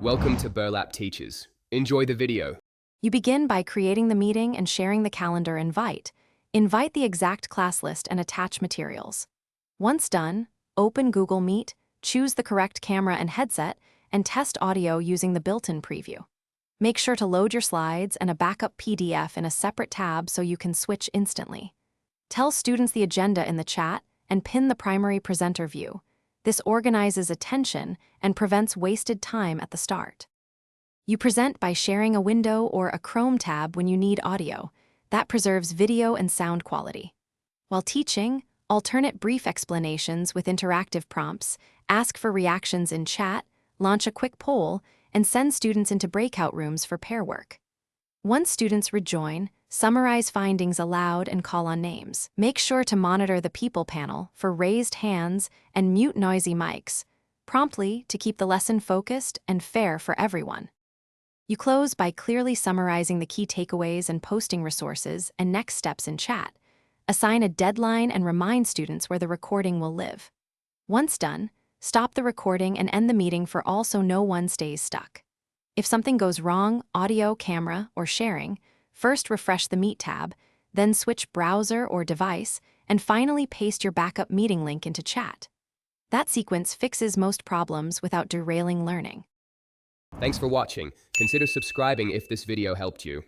Welcome to Burlap Teachers. Enjoy the video. You begin by creating the meeting and sharing the calendar invite. Invite the exact class list and attach materials. Once done, open Google Meet, choose the correct camera and headset, and test audio using the built-in preview. Make sure to load your slides and a backup PDF in a separate tab so you can switch instantly. Tell students the agenda in the chat and pin the primary presenter view. This organizes attention and prevents wasted time at the start. You present by sharing a window or a Chrome tab when you need audio. That preserves video and sound quality. While teaching, alternate brief explanations with interactive prompts, ask for reactions in chat, launch a quick poll, and send students into breakout rooms for pair work. Once students rejoin, summarize findings aloud and call on names. Make sure to monitor the people panel for raised hands and mute noisy mics, promptly to keep the lesson focused and fair for everyone. You close by clearly summarizing the key takeaways and posting resources and next steps in chat. Assign a deadline and remind students where the recording will live. Once done, stop the recording and end the meeting for all so no one stays stuck. If something goes wrong, audio, camera, or sharing, first refresh the Meet tab, then switch browser or device, and finally paste your backup meeting link into chat. That sequence fixes most problems without derailing learning. Thanks for watching. Consider subscribing if this video helped you.